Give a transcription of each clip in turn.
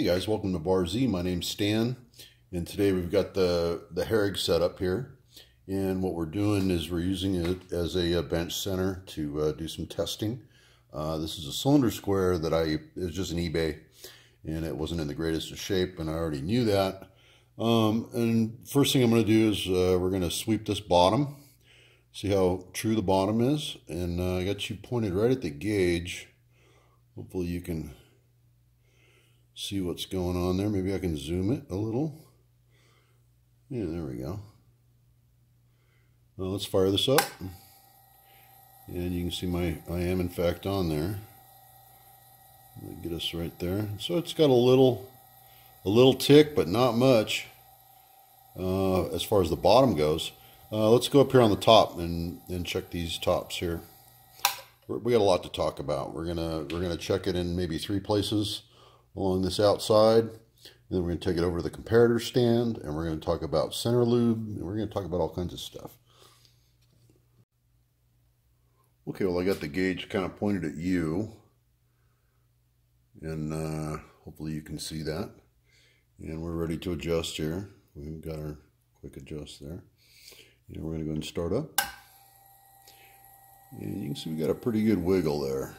Hey guys, welcome to Bar Z. My name's Stan, and today we've got the Herrig set up here. And what we're doing is we're using it as a bench center to do some testing. This is a cylinder square that it was just an eBay, and it wasn't in the greatest of shape, and I already knew that. And first thing I'm going to do is we're going to sweep this bottom, see how true the bottom is. And I got you pointed right at the gauge. Hopefully you can see what's going on there. Maybe I can zoom it a little. Yeah, there we go. Well, let's fire this up. And you can see I am in fact on there. Get us right there. So it's got a little tick, but not much as far as the bottom goes. Let's go up here on the top and check these tops here. We got a lot to talk about. We're gonna check it in maybe 3 places along this outside. And then we're going to take it over to the comparator stand, and we're going to talk about center lube, and we're going to talk about all kinds of stuff. Okay, well, I got the gauge kind of pointed at you, and hopefully you can see that. And we're ready to adjust here. We've got our quick adjust there. And we're going to go and start up. And you can see we got a pretty good wiggle there.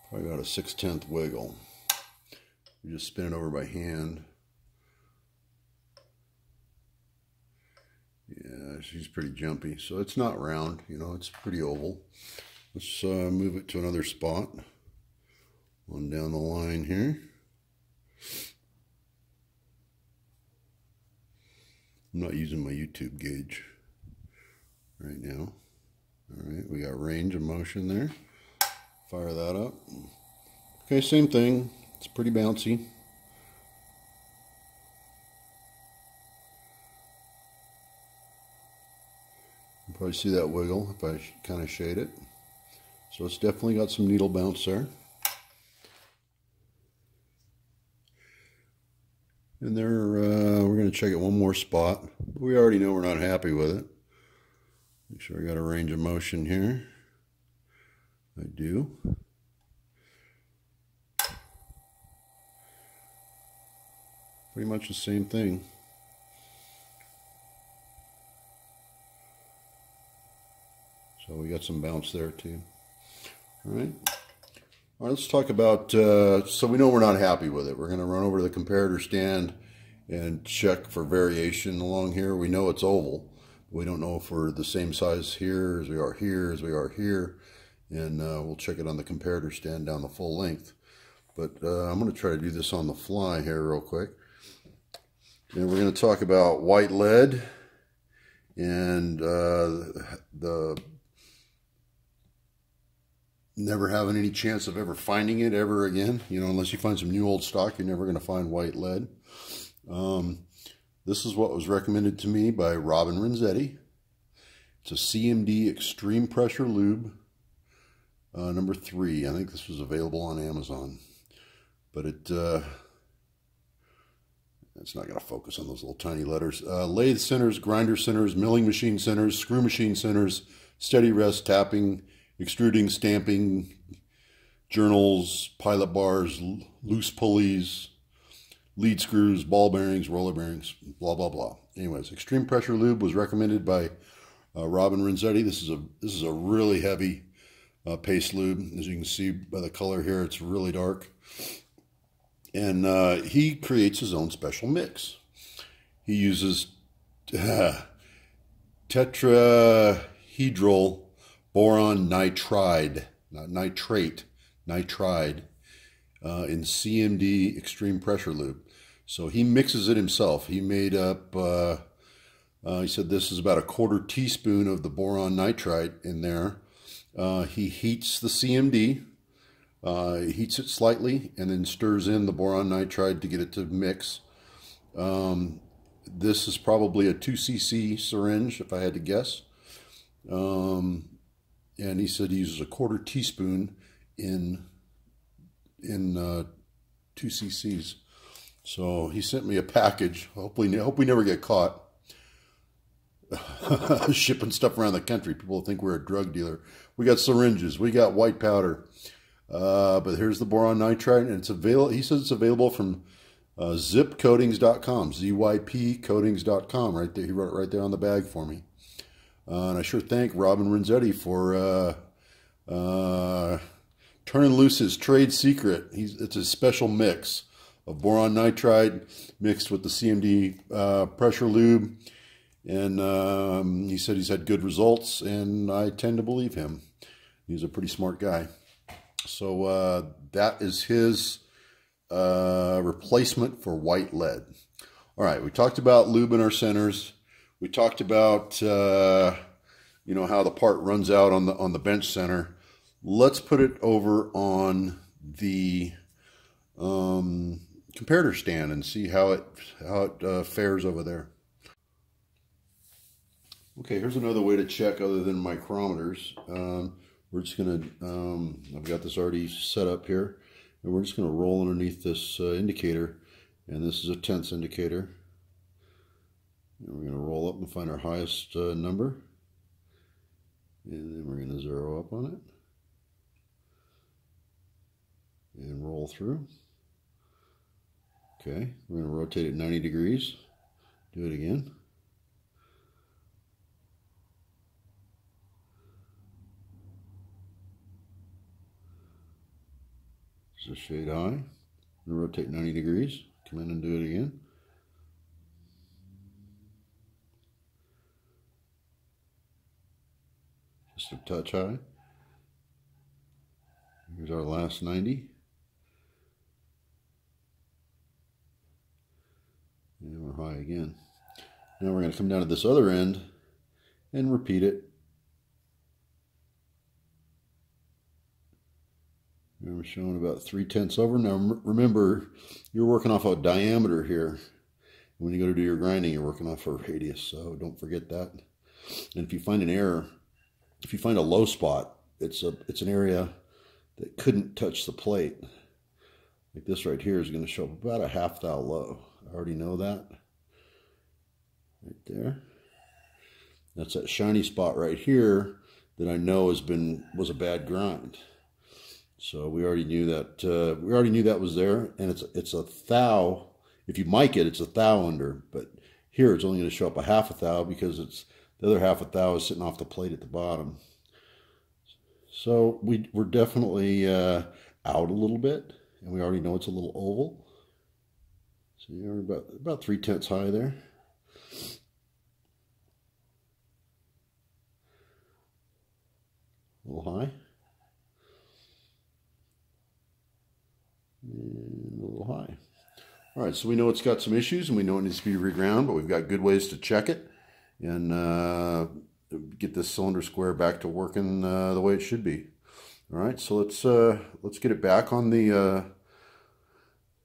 Probably got a 6/10 wiggle. We just spin it over by hand. Yeah, she's pretty jumpy. So it's not round, you know, it's pretty oval. Let's move it to another spot on down the line here. I'm not using my YouTube gauge right now. All right, we got range of motion there. Fire that up. Okay, same thing. It's pretty bouncy. You can probably see that wiggle if I kind of shade it. So it's definitely got some needle bounce there. And there, we're going to check it one more spot. We already know we're not happy with it. Make sure I got a range of motion here. I do. Pretty much the same thing. So we got some bounce there too. All right. All right, let's talk about, so we know we're not happy with it. We're going to run over to the comparator stand and check for variation along here. We know it's oval. We don't know if we're the same size here as we are here, as we are here. And we'll check it on the comparator stand down the full length. But I'm going to try to do this on the fly here real quick. And we're going to talk about white lead and the never having any chance of ever finding it ever again. You know, unless you find some new old stock, you're never going to find white lead. This is what was recommended to me by Robin Renzetti. It's a CMD Extreme Pressure Lube. Number 3. I think this was available on Amazon, but it's not going to focus on those little tiny letters. Lathe centers, grinder centers, milling machine centers, screw machine centers, steady rest, tapping, extruding, stamping, journals, pilot bars, loose pulleys, lead screws, ball bearings, roller bearings, blah blah blah. Anyways, Extreme Pressure Lube was recommended by Robin Renzetti. This is a really heavy paste lube. As you can see by the color here, it's really dark. And he creates his own special mix. He uses tetrahedral boron nitride, not nitrate, nitride, in CMD Extreme Pressure Lube. So he mixes it himself. He made up, he said this is about a 1/4 teaspoon of the boron nitride in there. He heats the CMD, heats it slightly, and then stirs in the boron nitride to get it to mix. This is probably a 2 cc syringe, if I had to guess. And he said he uses a 1/4 teaspoon in 2 cc's. So he sent me a package. Hope we never get caught shipping stuff around the country. People think we're a drug dealer. We got syringes. We got white powder. But here's the boron nitride, and it's available. He says it's available from zipcoatings.com, zypcoatings.com. Right there, he wrote it right there on the bag for me. And I sure thank Robin Renzetti for turning loose his trade secret. It's a special mix of boron nitride mixed with the CMD pressure lube. And he said he's had good results, and I tend to believe him. He's a pretty smart guy. So that is his replacement for white lead. All right, we talked about lube in our centers. We talked about you know, how the part runs out on the bench center. Let's put it over on the comparator stand and see how it fares over there. Okay, here's another way to check other than micrometers. We're just going to, I've got this already set up here, and we're just going to roll underneath this indicator, and this is a tenths indicator. And we're going to roll up and find our highest number, and then we're going to zero up on it, and roll through. Okay, we're going to rotate it 90 degrees, do it again. A shade high, and rotate 90 degrees, come in and do it again. Just a touch high. Here's our last 90. And we're high again. Now we're going to come down to this other end and repeat it. And we're showing about 3/10 over. Now remember, you're working off a diameter here. When you go to do your grinding, you're working off a radius, so don't forget that. And if you find an error, if you find a low spot, it's an area that couldn't touch the plate. Like this right here is going to show up about a half thou low. I already know that. Right there. That's that shiny spot right here that I know was a bad grind. So we already knew that. We already knew that was there, and it's a thou. If you mic it, it's a thou under. But here it's only going to show up a half a thou because the other half a thou is sitting off the plate at the bottom. So we're definitely out a little bit, and we already know it's a little oval. So you're about 3/10 high there. A little high. And a little high. All right, so we know it's got some issues, and we know it needs to be reground, but we've got good ways to check it and get this cylinder square back to working the way it should be. All right, so let's get it back on the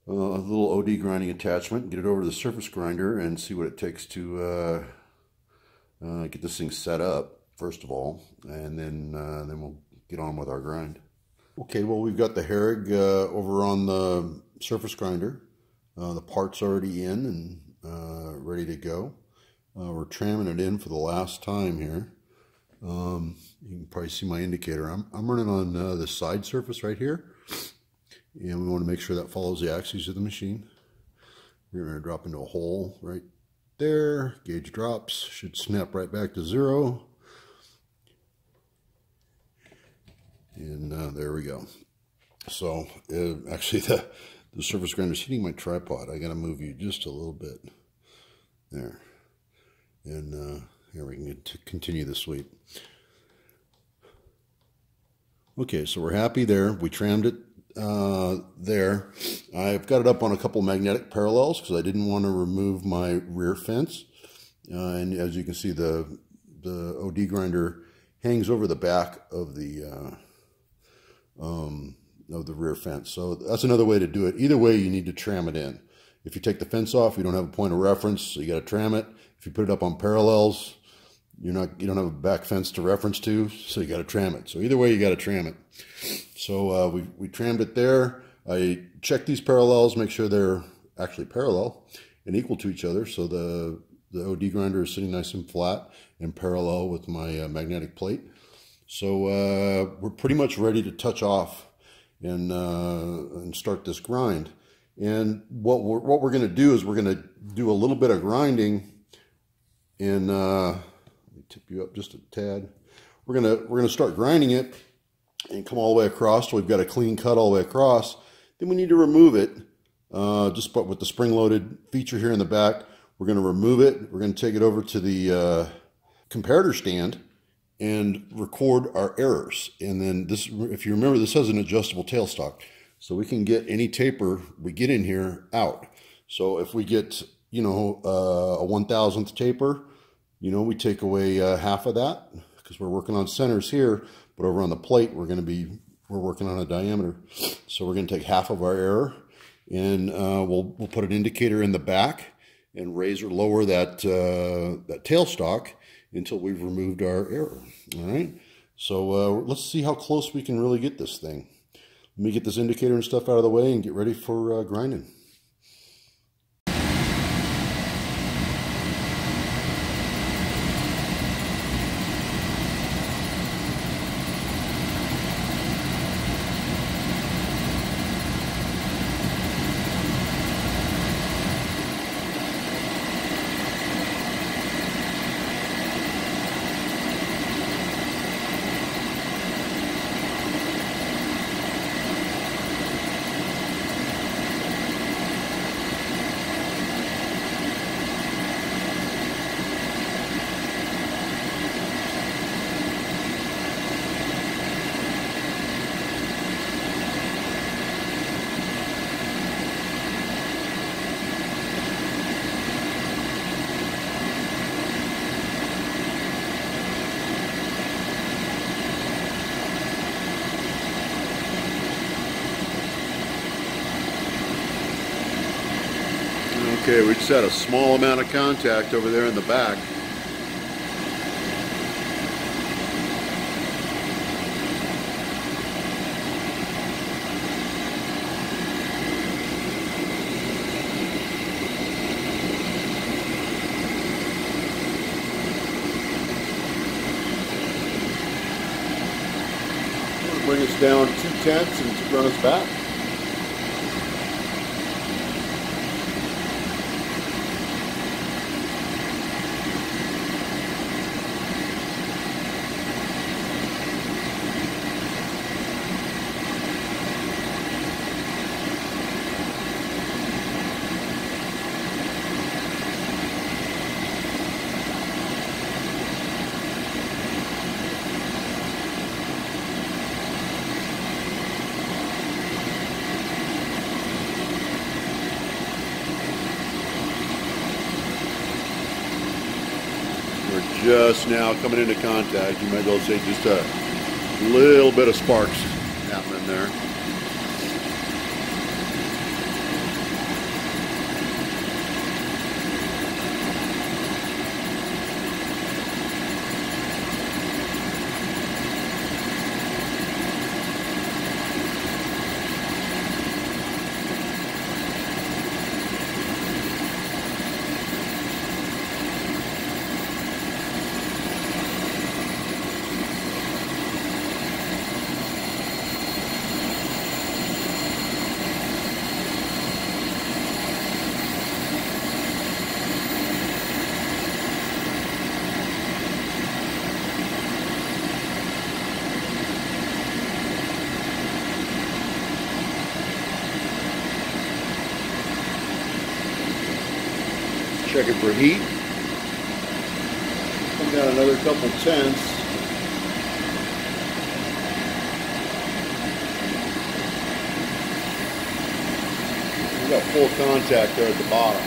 little OD grinding attachment, get it over to the surface grinder, and see what it takes to get this thing set up first of all, and then we'll get on with our grind. Okay, well, we've got the Herrig over on the surface grinder. The part's already in and ready to go. We're tramming it in for the last time here. You can probably see my indicator. I'm running on the side surface right here, and we want to make sure that follows the axis of the machine. We're going to drop into a hole right there. Gauge drops, should snap right back to 0. And there we go. So actually the surface grinder is hitting my tripod. I got to move you just a little bit there, and here we can get to continue the sweep. Okay, so we're happy there. We trammed it there. I've got it up on a couple magnetic parallels because I didn't want to remove my rear fence. And as you can see, the OD grinder hangs over the back of the rear fence. So that's another way to do it. Either way, you need to tram it in. If you take the fence off, you don't have a point of reference, so you got to tram it. If you put it up on parallels, you don't have a back fence to reference to, so you got to tram it. So either way, you got to tram it. So we trammed it there. I checked these parallels, make sure they're actually parallel and equal to each other. So the OD grinder is sitting nice and flat and parallel with my magnetic plate. So we're pretty much ready to touch off and start this grind. And what we're going to do is we're going to do a little bit of grinding. And let me tip you up just a tad. We're gonna start grinding it and come all the way across till we've got a clean cut all the way across. Then we need to remove it. Just with the spring-loaded feature here in the back, we're going to remove it. We're going to take it over to the comparator stand and record our errors. And then this, if you remember, this has an adjustable tailstock, so we can get any taper we get in here out. So if we get, you know, a 1,000th taper, you know, we take away half of that because we're working on centers here, but over on the plate we're working on a diameter. So we're going to take half of our error, and we'll put an indicator in the back and raise or lower that that tailstock until we've removed our error. All right. So let's see how close we can really get this thing. Let me get this indicator and stuff out of the way and get ready for grinding. Okay, we just had a small amount of contact over there in the back. Bring us down 2/10 and run us back. We're just now coming into contact. You might be able to say just a little bit of sparks happening there. Checking for heat. Come down another couple tenths. We got full contact there at the bottom.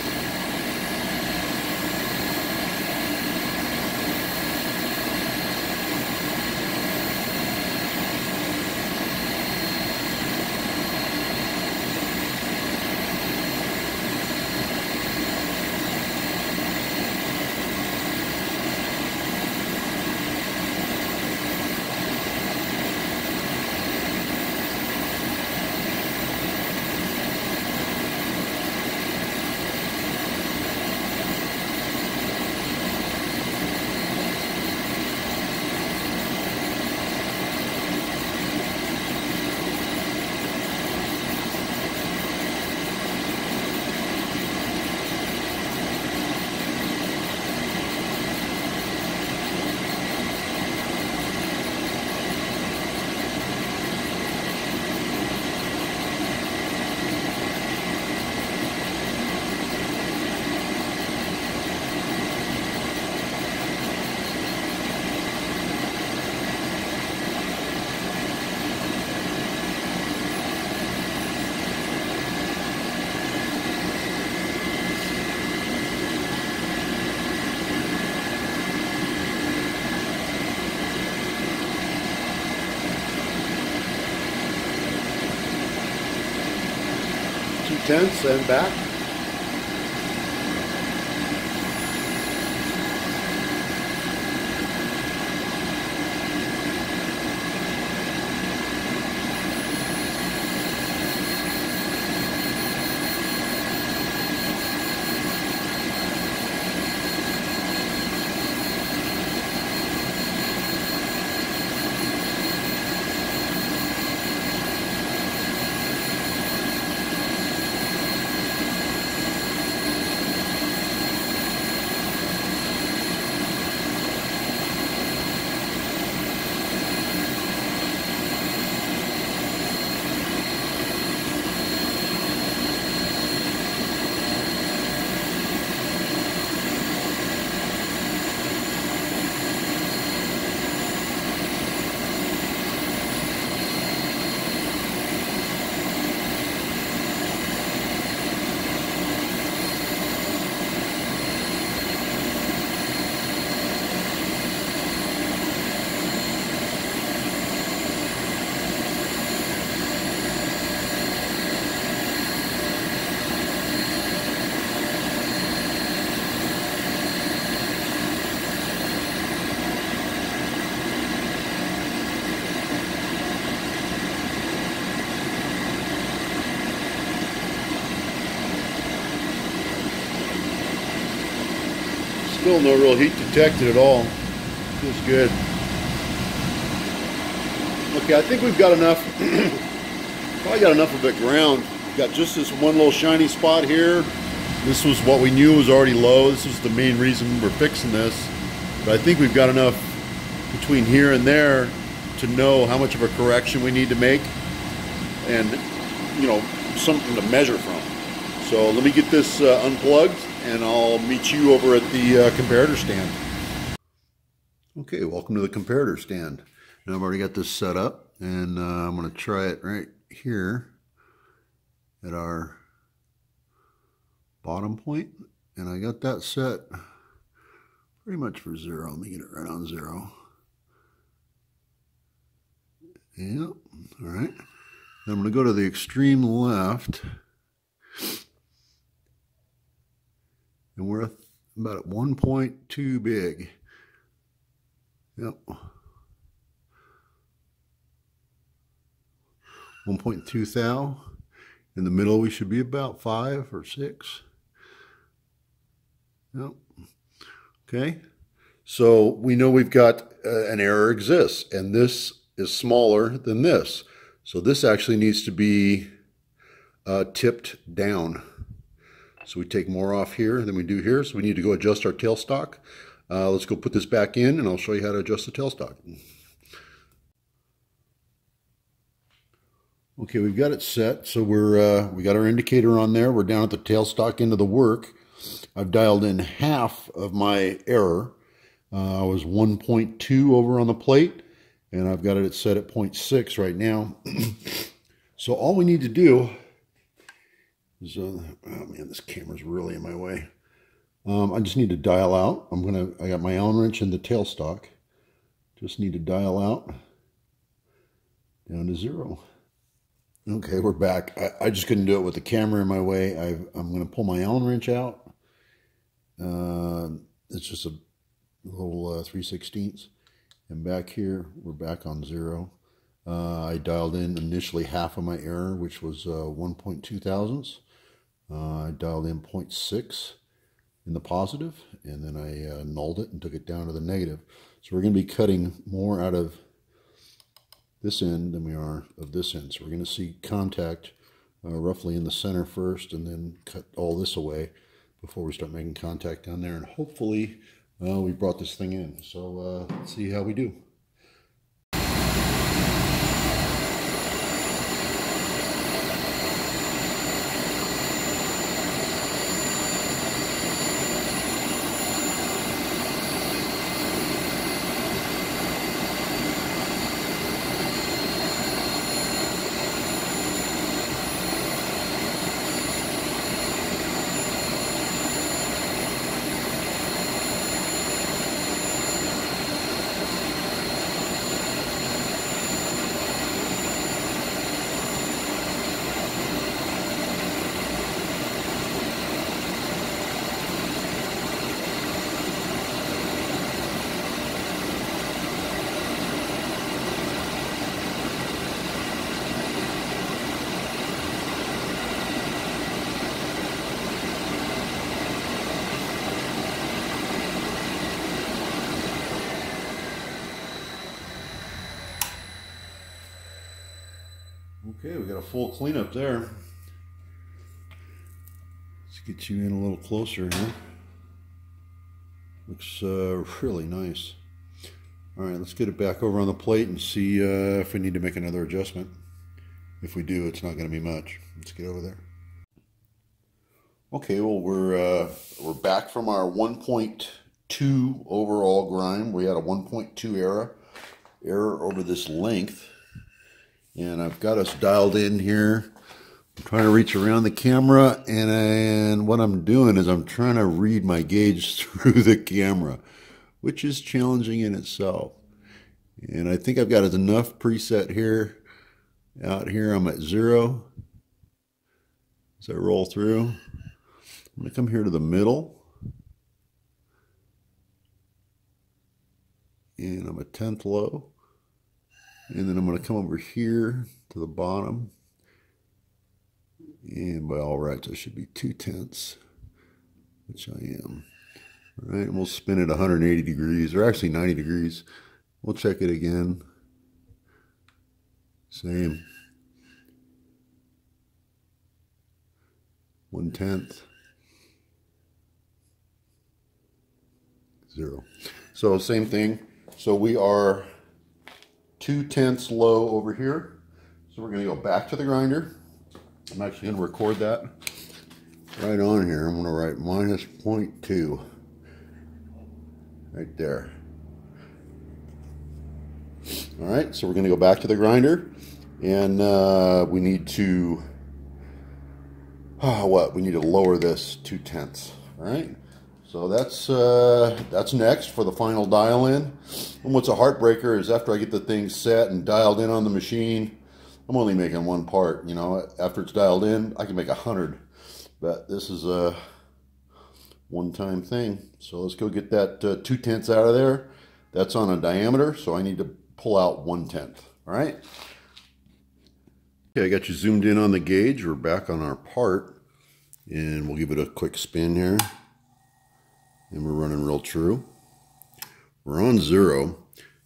2/10 and back. Still no real heat detected at all. Feels good. Okay, I think we've got enough. Probably got enough of it ground. We've got just this one little shiny spot here. This was what we knew was already low. This was the main reason we're fixing this. But I think we've got enough between here and there to know how much of a correction we need to make, and something to measure from. So let me get this unplugged, and I'll meet you over at the comparator stand. Okay, welcome to the comparator stand. Now I've already got this set up, and I'm going to try it right here at our bottom point, and I got that set pretty much for 0. Let me get it right on 0. Yep, all right. Then I'm going to go to the extreme left, and we're about at 1.2 big. Yep. 1.2 thou. In the middle, we should be about 5 or 6. Yep. Okay. So we know we've got an error exists, and this is smaller than this. So this actually needs to be tipped down. So we take more off here than we do here. So we need to go adjust our tailstock. Let's go put this back in, and I'll show you how to adjust the tailstock. Okay, we've got it set. So we got our indicator on there. We're down at the tailstock end of the work. I've dialed in half of my error. I was 1.2 over on the plate, and I've got it set at 0.6 right now. So all we need to do is, oh man, this camera's really in my way. I just need to dial out. I got my Allen wrench in the tailstock. Just need to dial out down to 0. Okay, we're back. I just couldn't do it with the camera in my way. I'm going to pull my Allen wrench out. It's just a little 3/16. And back here, we're back on 0. I dialed in initially half of my error, which was 1.2 thousandths. I dialed in 0.6 in the positive, and then I nulled it and took it down to the negative. So we're going to be cutting more out of this end than we are of this end. So we're going to see contact roughly in the center first, and then cut all this away before we start making contact down there. And hopefully we brought this thing in. So let's see how we do. Okay, we got a full cleanup there. Let's get you in a little closer here. Looks really nice. All right, let's get it back over on the plate and see if we need to make another adjustment. If we do, it's not going to be much. Let's get over there. Okay, well, we're back from our 1.2 overall grind. We had a 1.2 error over this length, and I've got us dialed in here. I'm trying to reach around the camera, and what I'm doing is I'm trying to read my gauge through the camera, which is challenging in itself. And I think I've got enough preset here. Out here I'm at 0. As I roll through, I'm going to come here to the middle. And I'm a 10th low. And then I'm going to come over here to the bottom. And by all rights, I should be 2/10, which I am. All right, and we'll spin it 180 degrees, or actually 90 degrees. We'll check it again. Same. 1/10. 0. So same thing. So we are 2/10 low over here. So we're going to go back to the grinder. I'm actually going to record that right on here. I'm going to write -0.2 right there. All right, so we're going to go back to the grinder, and we need to we need to lower this 2/10. All right, so that's next for the final dial in. And what's a heartbreaker is after I get the thing set and dialed in on the machine, I'm only making one part. You know, after it's dialed in, I can make 100, but this is a one-time thing. So let's go get that 2/10 out of there. That's on a diameter, so I need to pull out 1/10. All right. Okay, I got you zoomed in on the gauge. We're back on our part, and we'll give it a quick spin here. And we're running real true. We're on 0,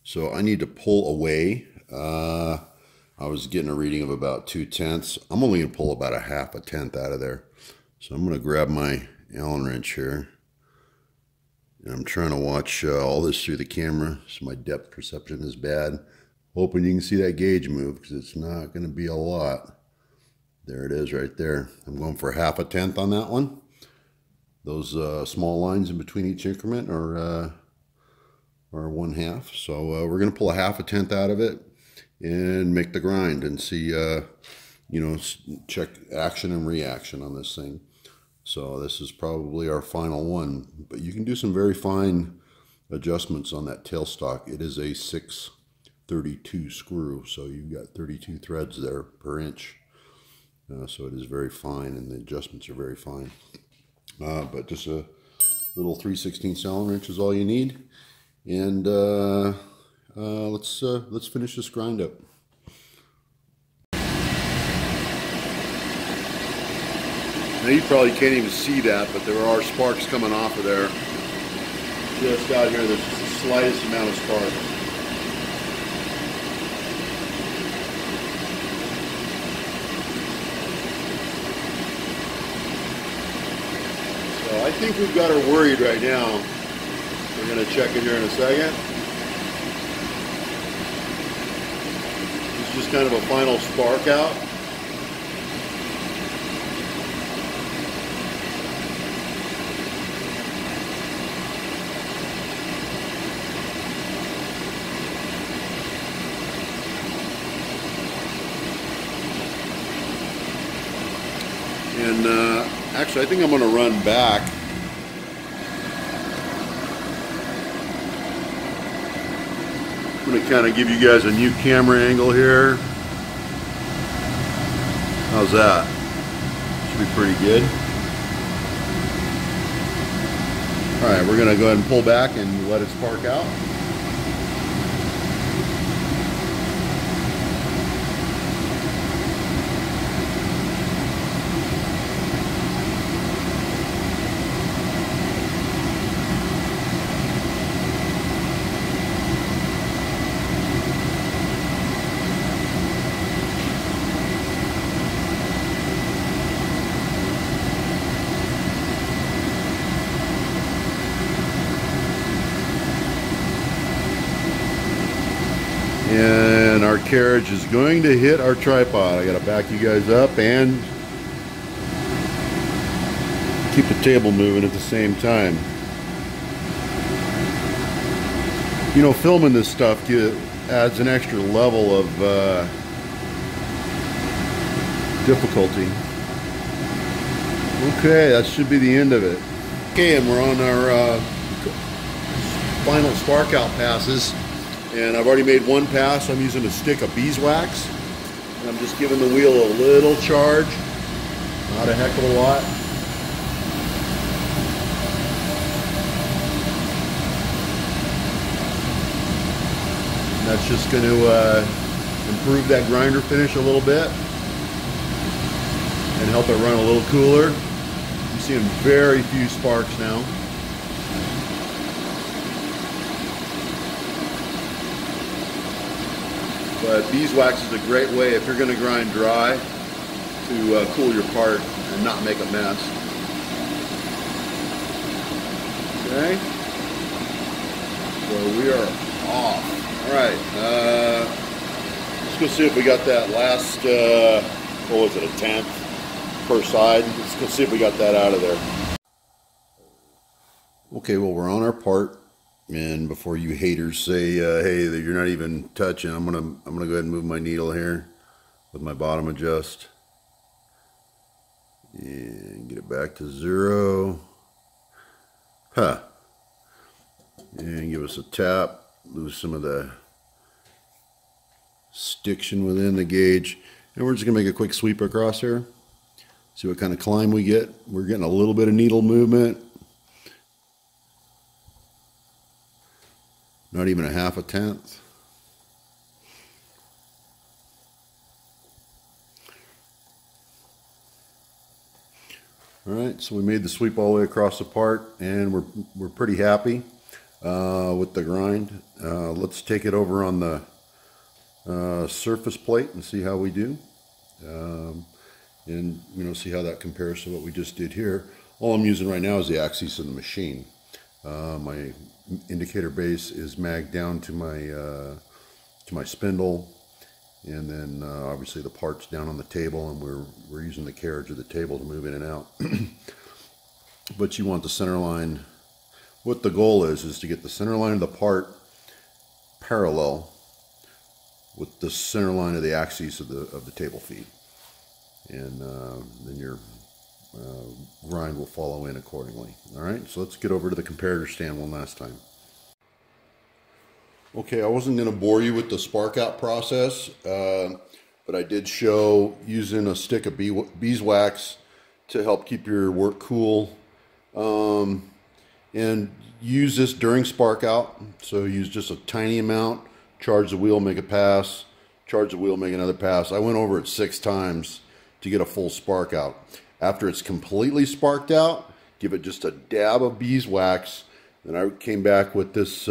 so I need to pull away. I was getting a reading of about 2/10. I'm only going to pull about 1/2 tenth out of there. So I'm going to grab my Allen wrench here. And I'm trying to watch all this through the camera, so my depth perception is bad. Hoping you can see that gauge move, because it's not going to be a lot. There it is right there. I'm going for 1/2 tenth on that one. Those small lines in between each increment are 1/2. So we're going to pull 1/2 tenth out of it and make the grind and see, you know, check action and reaction on this thing. So this is probably our final one, but you can do some very fine adjustments on that tailstock. It is a 632 screw, so you've got 32 threads there per inch. So it is very fine, and the adjustments are very fine. But just a little 3/16 Allen wrench is all you need. And let's finish this grind up. Now you probably can't even see that, but there are sparks coming off of there. Just out here, there's just the slightest amount of sparks. So I think we've got her worried right now. We're going to check it here in a second. It's just kind of a final spark out. And actually, I think I'm going to run back. I'm going to kind of give you guys a new camera angle here. How's that? Should be pretty good. All right, we're going to go ahead and pull back and let it spark out. And our carriage is going to hit our tripod. I gotta back you guys up and keep the table moving at the same time. You know, filming this stuff adds an extra level of difficulty. Okay, that should be the end of it. Okay, and we're on our final spark out passes. And I've already made one pass. I'm using a stick of beeswax. And I'm just giving the wheel a little charge. Not a heck of a lot. And that's just going to improve that grinder finish a little bit. And help it run a little cooler. I'm seeing very few sparks now. But beeswax is a great way, if you're going to grind dry, to cool your part and not make a mess. Okay, so we are off. All right, let's go see if we got that last, what was it, a tenth per side. Let's go see if we got that out of there. Okay, well, we're on our part. And before you haters say, hey, that you're not even touching, I'm gonna go ahead and move my needle here with my bottom adjust and get it back to 0. And give us a tap, lose some of the stiction within the gauge, and we're just gonna make a quick sweep across here. See what kind of climb we get. We're getting a little bit of needle movement. Not even a half a tenth. All right, so we made the sweep all the way across the part, and we're pretty happy with the grind. Let's take it over on the surface plate and see how we do, and see how that compares to what we just did here. All I'm using right now is the axis of the machine. My indicator base is magged down to my spindle, and then obviously the part's down on the table, and we're using the carriage of the table to move in and out. But you want the center line. What the goal is to get the center line of the part parallel with the center line of the axis of the table feet, and then your grind will follow in accordingly. All right, so let's get over to the comparator stand one last time. Okay, I wasn't going to bore you with the spark out process, but I did show using a stick of beeswax to help keep your work cool, and use this during spark out. So use just a tiny amount, charge the wheel, make a pass, charge the wheel, make another pass. I went over it 6 times to get a full spark out. After it's completely sparked out, give it just a dab of beeswax. Then I came back with this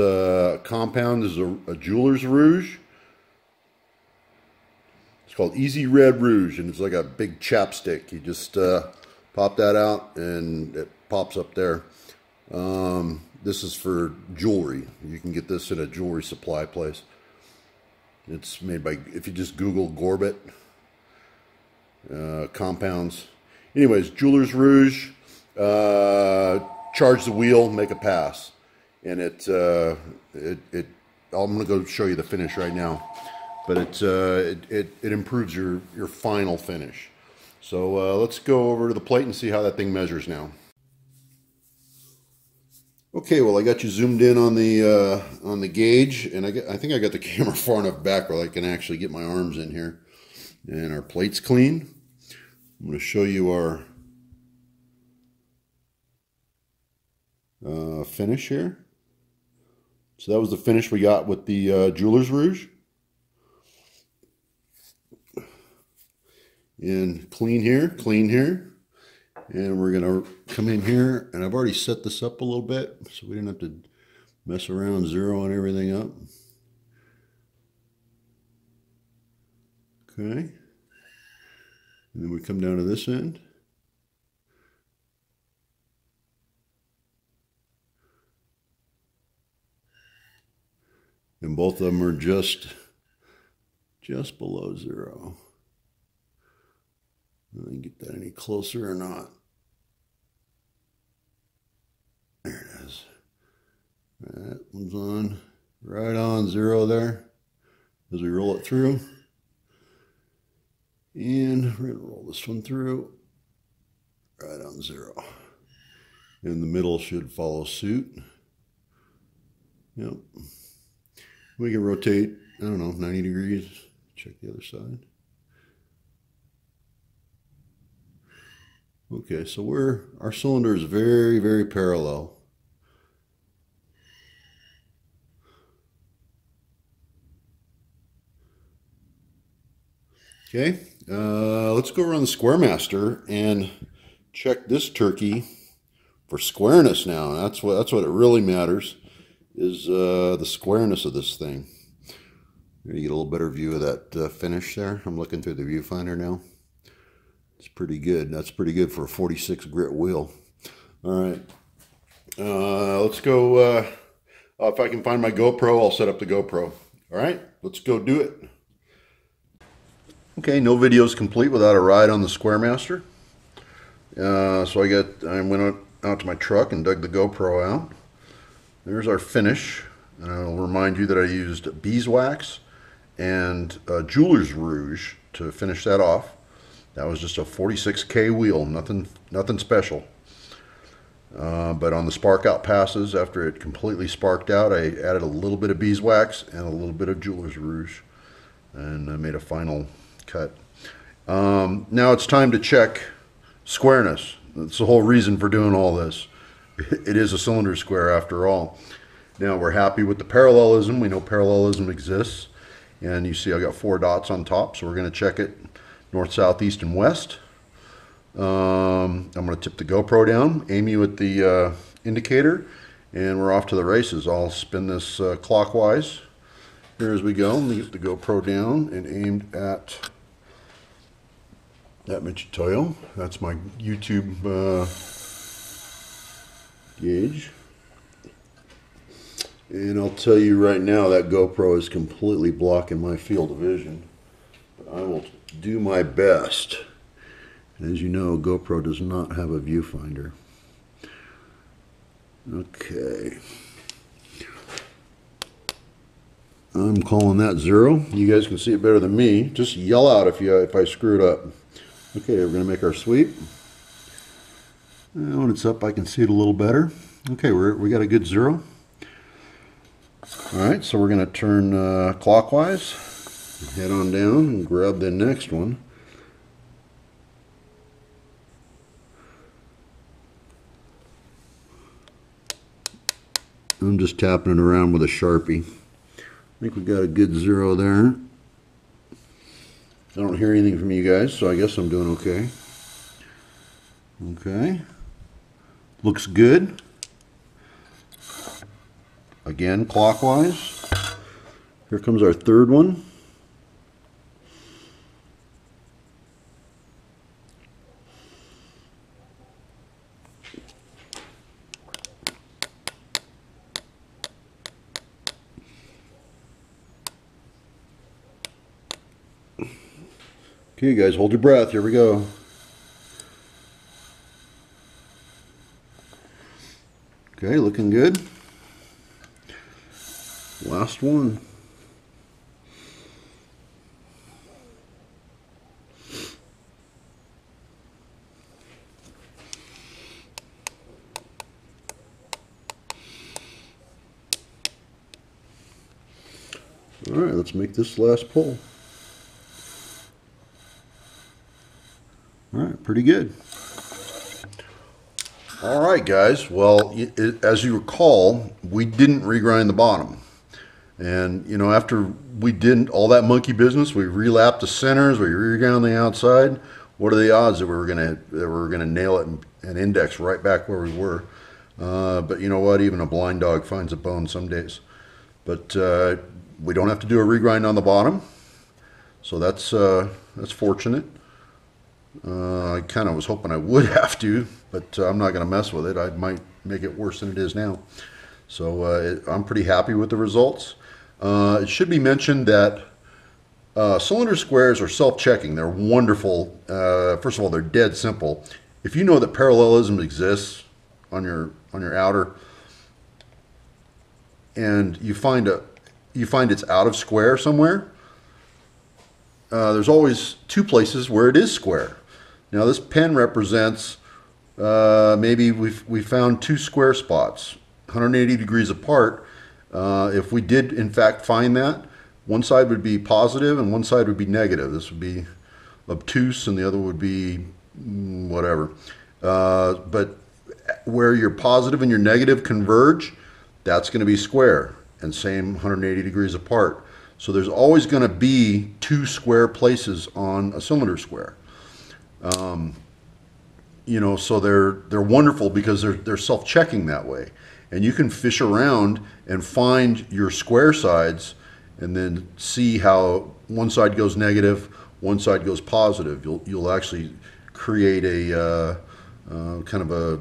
compound. This is a jeweler's rouge. It's called Easy Red Rouge, and it's like a big chapstick. You just pop that out, and it pops up there. This is for jewelry. You can get this at a jewelry supply place. It's made by, if you just Google Gorbit compounds. Anyways, jeweler's rouge, charge the wheel, make a pass, and I'm gonna go show you the finish right now, but it improves your final finish. So let's go over to the plate and see how that thing measures now. Okay, well, I got you zoomed in on the gauge, and I think I got the camera far enough back where I can actually get my arms in here, and our plate's clean. I'm going to show you our finish here. So that was the finish we got with the jeweler's rouge. And clean here, and we're going to come in here, and I've already set this up a little bit so we didn't have to mess around zeroing everything up. Okay. And then we come down to this end. And both of them are just just below 0. I can get that any closer or not. There it is. That one's on, right on 0 there as we roll it through. And we're going to roll this one through right on 0. And the middle should follow suit. Yep. We can rotate, I don't know, 90 degrees. Check the other side. Okay, so our cylinder is very, very parallel. Okay, let's go around the Squaremaster and check this turkey for squareness now. That's what it really matters, is the squareness of this thing. You get a little better view of that finish there. I'm looking through the viewfinder now. It's pretty good. That's pretty good for a 46 grit wheel. All right, let's go. If I can find my GoPro, I'll set up the GoPro. All right, let's go do it. Okay, no video is complete without a ride on the Squaremaster. So I went out to my truck and dug the GoPro out. There's our finish. And I'll remind you that I used beeswax and jeweler's rouge to finish that off. That was just a 46K wheel, nothing special. But on the spark out passes, after it completely sparked out, I added a little bit of beeswax and a little bit of jeweler's rouge, and I made a final cut. Now it's time to check squareness. That's the whole reason for doing all this. It is a cylinder square after all. Now we're happy with the parallelism. We know parallelism exists, and you see I got 4 dots on top, so we're going to check it north, south, east, and west. I'm going to tip the GoPro down, aim you at the indicator, and we're off to the races. I'll spin this clockwise here as we go. Let me get the GoPro down and aimed at that Michitoyo. That's my YouTube gauge. And I'll tell you right now that GoPro is completely blocking my field of vision. But I will do my best. And as you know, GoPro does not have a viewfinder. Okay. I'm calling that 0. You guys can see it better than me. Just yell out if I screw it up. Okay, we're going to make our sweep. And when it's up, I can see it a little better. Okay, we got a good 0. All right, so we're going to turn clockwise, head on down, and grab the next one. I'm just tapping it around with a Sharpie. I think we got a good 0 there. I don't hear anything from you guys, so I guess I'm doing okay. Okay. Looks good. Again, clockwise. Here comes our third one. Okay, guys, hold your breath. Here we go. Okay, looking good. Last one. All right, let's make this last pull. All right, pretty good. All right, guys. Well, as you recall, we didn't regrind the bottom. And, you know, after we did all that monkey business, we relapped the centers, we reground the outside. What are the odds that we were gonna nail it and index right back where we were? But you know what? Even a blind dog finds a bone some days. But we don't have to do a regrind on the bottom, so that's fortunate. I kind of was hoping I would have to, but I'm not going to mess with it. I might make it worse than it is now. So I'm pretty happy with the results. It should be mentioned that Cylinder squares are self-checking. They're wonderful. First of all, they're dead simple. If you know that parallelism exists on your outer, and you find it's out of square somewhere, there's always two places where it is square. Now this pen represents maybe we found two square spots, 180 degrees apart. If we did in fact find that, one side would be positive and one side would be negative. This would be obtuse and the other would be whatever. But where your positive and your negative converge, that's going to be square, and same 180 degrees apart. So there's always going to be two square places on a cylinder square. You know, so they're wonderful because they're self-checking that way, and you can fish around and find your square sides and then see how one side goes negative, one side goes positive. You'll actually create a kind of a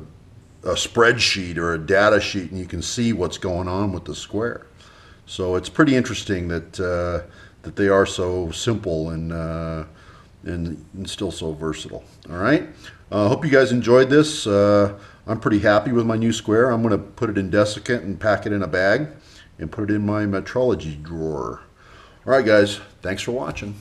spreadsheet or a data sheet, and you can see what's going on with the square. So it's pretty interesting that that they are so simple and still so versatile. All right. I hope you guys enjoyed this. I'm pretty happy with my new square. I'm going to put it in desiccant and pack it in a bag and put it in my metrology drawer. All right, guys. Thanks for watching.